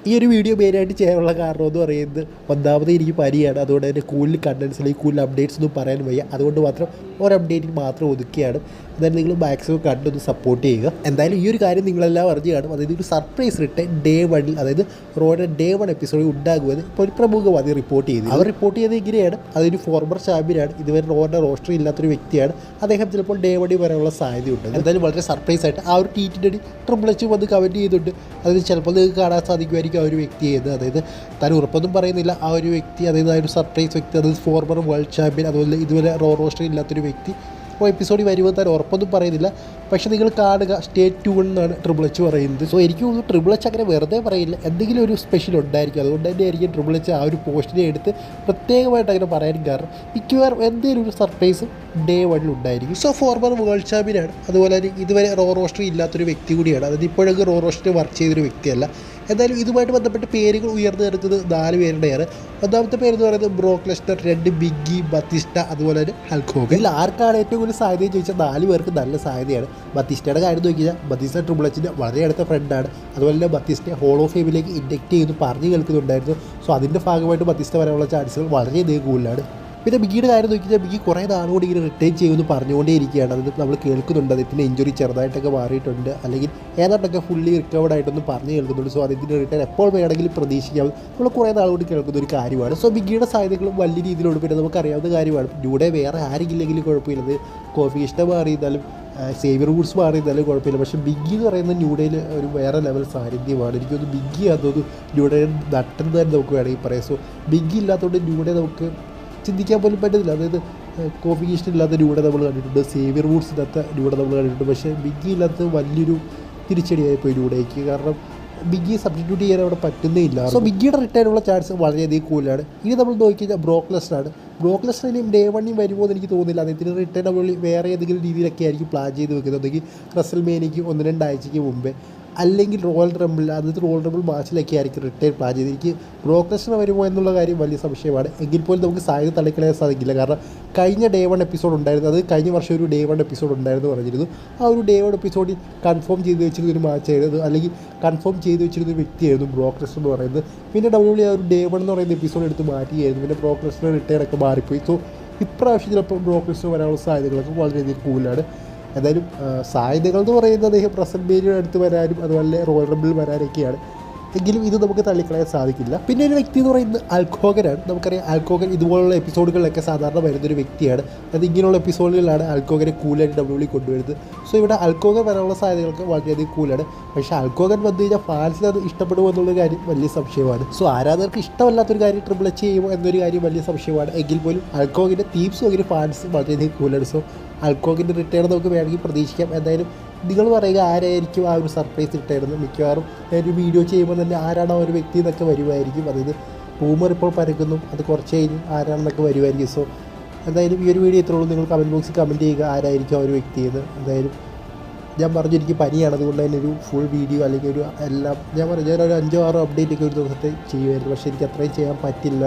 ഈ ഒരു വീഡിയോ മെയിനായിട്ട് ചെയ്യാനുള്ള കാരണം എന്ന് പറയുന്നത് ഒന്നാമത് എനിക്ക് പനിയാണ്. അതുകൊണ്ട് തന്നെ കൂടുതൽ കണ്ടൻസ് അല്ലെങ്കിൽ കൂടുതൽ അപ്ഡേറ്റ്സ് ഒന്നും പറയാൻ വയ്യ. അതുകൊണ്ട് മാത്രം ഒരു അപ്ഡേറ്റിൽ മാത്രം ഒതുക്കിയാണ്. എന്തായാലും നിങ്ങൾ മാക്സിമം കണ്ടൊന്ന് സപ്പോർട്ട് ചെയ്യുക. എന്തായാലും ഈ ഒരു കാര്യം നിങ്ങളെല്ലാം അറിഞ്ഞു കാണും. അതായത് ഒരു സർപ്രൈസ് റിട്ടേൺ ഡേ 1 അതായത് റോയുടെ ഡേ 1 എപ്പിസോഡിൽ ഉണ്ടാകുമെന്ന് ഇപ്പോൾ ഒരു പ്രമുഖവാദി റിപ്പോർട്ട് ചെയ്തു. അവർ റിപ്പോർട്ട് ചെയ്തത് ഇങ്ങനെയാണ്. അതൊരു ഫോർമർ ചാമ്പ്യനാണ്, ഇതുവരെ റോയുടെ റോസ്റ്റർ ഇല്ലാത്തൊരു വ്യക്തിയാണ്. അദ്ദേഹം ചിലപ്പോൾ ഡേ 1 വരാനുള്ള സാധ്യതയുണ്ട്. എന്തായാലും വളരെ സർപ്രൈസ് ആയിട്ട് ആ ഒരു ട്വീറ്റിൻ്റെ ട്രിപ്പിൾ എച്ച് വന്ന് കമൻറ്റ് ചെയ്തിട്ടുണ്ട്. അതായത് ചിലപ്പോൾ നിങ്ങൾക്ക് കാണാൻ സാധിക്കുമായിരിക്കും ആ ഒരു വ്യക്തി ചെയ്യുന്നത്. അതായത് താൻ ഉറപ്പൊന്നും പറയുന്നില്ല. ആ ഒരു വ്യക്തി, അതായത് ആ ഒരു സർപ്രൈസ് വ്യക്തി, അതായത് ഫോർമർ വേൾഡ് ചാമ്പ്യൻ, അതുപോലെ ഇതുവരെ റോസ്റ്റർ ഇല്ലാത്തൊരു വ്യക്തി ഇപ്പോൾ എപ്പിസോഡിൽ വരുമ്പോൾ താൻ ഉറപ്പൊന്നും പറയുന്നില്ല. പക്ഷേ നിങ്ങൾ കാണുക, സ്റ്റേ ട്യൂൺ എന്നാണ് ട്രിപ്പിൾ എച്ച് പറയുന്നത്. സോ എനിക്ക് തോന്നുന്നു ട്രിപ്പിൾ എച്ച് അങ്ങനെ വെറുതെ പറയില്ല, എന്തെങ്കിലും ഒരു സ്പെഷ്യൽ ഉണ്ടായിരിക്കും. അതുകൊണ്ട് തന്നെ ആയിരിക്കും ട്രിപ്പിൾ എച്ച് ആ ഒരു പോസ്റ്റിനെ എടുത്ത് പ്രത്യേകമായിട്ട് അങ്ങനെ പറയാനും കാരണം. മിക്കവാറും എന്തെങ്കിലും ഒരു സർപ്രൈസ് ഡേ 1 ഉണ്ടായിരിക്കും. സോ ഫോർമർ വേൾഡ് ചാമ്പ്യനാണ്, അതുപോലെ തന്നെ ഇതുവരെ റോസ്റ്റർ ഇല്ലാത്തൊരു വ്യക്തി കൂടിയാണ്. അതായത് ഇപ്പോഴൊക്കെ റോസ്റ്ററിൽ വർക്ക് ചെയ്തൊരു വ്യക്തിയല്ല. എന്തായാലും ഇതുമായിട്ട് ബന്ധപ്പെട്ട് പേരുകൾ ഉയർന്നു കിടക്കുന്നത് 4 പേരുടെയാണ്. ഒന്നാമത്തെ പേരെന്ന് പറയുന്നത് ബ്രോക്ക് ലെസ്നർ, 2 ബിഗ്ഗി, ബത്തിസ്റ്റ, അതുപോലെ തന്നെ ഹൾക്ക് ഹോഗൻ. ഇതിൽ ആർക്കാണ് ഏറ്റവും കൂടുതൽ സാധ്യത ചോദിച്ചാൽ 4 പേർക്ക് നല്ല സാധ്യതയാണ്. ബത്തിസ്റ്റയുടെ കാര്യം നോക്കിയാൽ ബത്തിസ്റ്റ ട്രിപ്പിൾ എച്ചിൻ്റെ വളരെ അടുത്ത ഫ്രണ്ടാണ്. അതുപോലെ തന്നെ ബത്തിസ്റ്റയെ ഹോൾ ഓഫ് ഫെയിമിലേക്ക് ഇൻഡക്റ്റ് ചെയ്യുന്നു പറഞ്ഞു കേൾക്കുന്നുണ്ടായിരുന്നു. സോ അതിൻ്റെ ഭാഗമായിട്ട് ബത്തിസ്റ്റ വരാനുള്ള ചാൻസുകൾ വളരെയധികം കൂടുതലാണ്. പിന്നെ ബിഗിയുടെ കാര്യം നോക്കിയാൽ ബിഗി കുറേ നാളുകൂടി ഇങ്ങനെ റിട്ടേൺ ചെയ്യുമെന്ന് പറഞ്ഞുകൊണ്ടേ ഇരിക്കുകയാണ്. അത് നമ്മൾ കേൾക്കുന്നുണ്ട്. അദ്ദേഹത്തിൻ്റെ ഇഞ്ചുറി ചെറുതായിട്ടൊക്കെ മാറിയിട്ടുണ്ട്, അല്ലെങ്കിൽ ഏതാണ്ടൊക്കെ ഫുള്ളി റിക്കവേർഡ് ആയിട്ടൊന്നും പറഞ്ഞു കേൾക്കുന്നുണ്ട്. സോ അദ്ദേഹത്തിൻ്റെ റിട്ടേൺ എപ്പോൾ വേണമെങ്കിലും പ്രതീക്ഷിക്കാം. നമ്മൾ കുറേ നാളുകൂടി കേൾക്കുന്ന ഒരു കാര്യമാണ്. സോ ബിഗിയുടെ സാധ്യതകളും വലിയ രീതിയിലുണ്ട്. പിന്നെ നമുക്കറിയാവുന്ന കാര്യമാണ്, ഇവിടെ വേറെ ആരെങ്കിലെങ്കിലും കുഴപ്പമില്ലത്. കോഫി ഇഷ്ടം മാറിയിരുന്നാലും സേവിയർ വുഡ്സ് മാറിയിരുന്നാലും കുഴപ്പമില്ല. പക്ഷേ ബിഗ്ഗി എന്ന് പറയുന്ന ന്യൂഡേയിൽ ഒരു വേറെ ലെവൽ സാന്നിധ്യമാണ്. എനിക്കൊന്ന് ബിഗ്ഗി അതൊന്ന് ന്യൂഡേ നട്ടെന്ന് തന്നെ നമുക്ക് വേണമെങ്കിൽ പറയാം. സോ ബിഗ്ഗി ഇല്ലാത്തതുകൊണ്ട് ന്യൂഡേ നമുക്ക് ചിന്തിക്കാൻ പോലും പറ്റുന്നില്ല. അതായത് കോഫി ഈസ്റ്റ് ഇല്ലാത്ത ന്യൂഡെ നമ്മൾ കണ്ടിട്ടുണ്ട്, സേവിയർ വുഡ്സ് ഇല്ലാത്ത ന്യൂഡെ നമ്മൾ കണ്ടിട്ടുണ്ട്. പക്ഷേ ബിഗ്ഗി ഇല്ലാത്ത വലിയൊരു തിരിച്ചടിയായിപ്പോയി ന്യൂഡേക്ക്. കാരണം ബിഗ്ഗിയെ സബ്സ്റ്റിറ്റ്യൂട്ട് ചെയ്യാൻ അവിടെ പറ്റുന്നേയില്ല. സോ ബിഗ്ഗിയുടെ റിട്ടേണുള്ള ചാൻസ് വളരെയധികം കൂടുതലാണ്. ഇനി നമ്മൾ നോക്കിക്കഴിഞ്ഞാൽ ബ്രോക്ക് ലെസ്നറാണ്. ബ്രോക്ക് ലെസ്നറിനും ഡേ 1 വരുമോ എന്ന് എനിക്ക് തോന്നുന്നില്ല. അദ്ദേഹത്തിന് റിട്ടേൺ നമ്മൾ വേറെ ഏതെങ്കിലും രീതിയിലൊക്കെ ആയിരിക്കും പ്ലാൻ ചെയ്ത് വെക്കുന്നത്. അല്ലെങ്കിൽ റസൽമേനിയയ്ക്ക് 1-2 ആഴ്ചയ്ക്ക് മുമ്പേ, അല്ലെങ്കിൽ റോയൽ റംബിൾ, അതായത് റോയൽ റംബിൾ മാച്ചിലൊക്കെ ആയിരിക്കും റിട്ടേൺ പ്ലാൻ ചെയ്ത്. എനിക്ക് ബ്രോക്ക് ലെസ്നർ വരുമോ എന്നുള്ള കാര്യം വലിയ സംശയമാണ്. എങ്കിൽ പോലും നമുക്ക് സാധ്യത തള്ളിക്കളയാൻ സാധിക്കില്ല. കാരണം കഴിഞ്ഞ ഡേ 1 എപ്പിസോഡ് ഉണ്ടായിരുന്നു, അത് കഴിഞ്ഞ വർഷം ഒരു ഡേ 1 എപ്പിസോഡ് ഉണ്ടായിരുന്നു പറഞ്ഞിരുന്നു. ആ ഒരു ഡേ 1 എപ്പിസോഡിൽ കൺഫേം ചെയ്ത് വെച്ചിരുന്ന ഒരു മാച്ചായിരുന്നു, അല്ലെങ്കിൽ കൺഫേം ചെയ്ത് വെച്ചിരുന്ന ഒരു വ്യക്തിയായിരുന്നു ബ്രോക്ക് ലെസ്നർ എന്ന് പറയുന്നത്. പിന്നെ WWE ആ ഒരു ഡേ 1 എന്ന് പറയുന്ന എപ്പിസോഡ് എടുത്ത് മാറ്റിയായിരുന്നു. പിന്നെ ബ്രോക്ക് ലെസ്നർ റിട്ടേൺ ഒക്കെ മാറിപ്പോയി. സോ ഇപ്രാവശ്യം ചിലപ്പോൾ ബ്രോക്ക് ലെസ്നർ വരാനുള്ള സാധ്യതകളൊക്കെ വളരെയധികം കൂടുതലാണ്. എന്തായാലും സാധ്യതകൾ എന്ന് പറയുന്നത് അദ്ദേഹം റസൽമേനിയയുടെ അടുത്ത് വരാനും അതുപോലെ റോയൽ റംബിൾ വരാനൊക്കെയാണ്. എങ്കിലും ഇത് നമുക്ക് തള്ളിക്കളയാൻ സാധിക്കില്ല. പിന്നെ ഒരു വ്യക്തി എന്ന് പറയുന്നത് ഹൾക്ക് ഹോഗനാണ്. നമുക്കറിയാം ഹൾക്ക് ഹോഗൻ ഇതുപോലുള്ള എപ്പിസോഡുകളിലൊക്കെ സാധാരണ വരുന്നൊരു വ്യക്തിയാണ്. അത് ഇങ്ങനെയുള്ള എപ്പിസോഡുകളിലാണ് ഹൾക്ക് ഹോഗനെ കൂലായിട്ട് WWE കൊണ്ടുവരുന്നത്. സോ ഇവിടെ ഹൾക്ക് ഹോഗൻ വരാനുള്ള സാധ്യതകളൊക്കെ വളരെയധികം കൂലാണ്. പക്ഷേ ഹൾക്ക് ഹോഗൻ വന്നു കഴിഞ്ഞാൽ ഫാൻസിന് അത് ഇഷ്ടപ്പെടുമോ എന്നുള്ള കാര്യം വലിയ സംശയമാണ്. സോ ആരാധകർക്ക് ഇഷ്ടമല്ലാത്തൊരു കാര്യം ട്രിപ്പിൾ എച്ച് ചെയ്യുമോ എന്നൊരു കാര്യം വലിയ സംശയമാണ്. എങ്കിൽ പോലും ഹൾക്ക് ഹോഗൻ്റെ തീംസ് അങ്ങനെ ഫാൻസ് വളരെയധികം കൂലാണ്. സോ ഹൾക്ക് ഹോഗൻ്റെ റിട്ടേൺ നമുക്ക് വേണമെങ്കിൽ പ്രതീക്ഷിക്കാം. എന്തായാലും നിങ്ങൾ പറയുക ആരായിരിക്കും ആ ഒരു സർപ്രൈസ് റിട്ടേൺ. മിക്കവാറും ഒരു വീഡിയോ ചെയ്യുമ്പോൾ തന്നെ ആരാണ് ആ ഒരു വ്യക്തി എന്നൊക്കെ വരുമായിരിക്കും. അതായത് റൂമർ ഇപ്പോൾ പരക്കുന്നു, അത് കുറച്ച് കഴിഞ്ഞ് ആരാണെന്നൊക്കെ വരുമായിരിക്കും. സോ എന്തായാലും ഈ ഒരു വീഡിയോ ഇത്രയുള്ളൂ. നിങ്ങൾ കമൻറ്റ് ബോക്സിൽ കമൻറ്റ് ചെയ്യുക ആരായിരിക്കും ആ ഒരു വ്യക്തി എന്ന്. എന്തായാലും ഞാൻ പറഞ്ഞു എനിക്ക് പനിയാണ്, അതുകൊണ്ട് തന്നെ ഒരു ഫുൾ വീഡിയോ അല്ലെങ്കിൽ ഒരു എല്ലാം ഞാൻ പറഞ്ഞു ഞാനൊരു 5-6 അപ്ഡേറ്റ് ഒക്കെ ഒരു ദിവസത്തെ ചെയ്യുമായിരുന്നു. പക്ഷേ എനിക്ക് അത്രയും ചെയ്യാൻ പറ്റില്ല.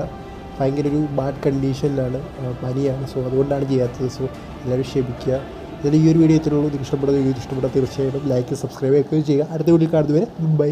ഭയങ്കര ഒരു ബാഡ് കണ്ടീഷനിലാണ്, പനിയാണ്. സോ അതുകൊണ്ടാണ് ചെയ്യാത്തത്. സോ എല്ലാവരും ക്ഷമിക്കുക. എന്നാലും ഈ ഒരു വീഡിയോ ഇത്രയുള്ളൂ. നിങ്ങൾക്ക് ഇഷ്ടപ്പെടുന്ന വീഡിയോ ഇഷ്ടപ്പെട്ടാൽ തീർച്ചയായിട്ടും ലൈക്ക്, സബ്സ്ക്രൈബ് ഒക്കെ ചെയ്യുക. അടുത്ത വീഡിയോ കാണുന്നവരെ ബൈ.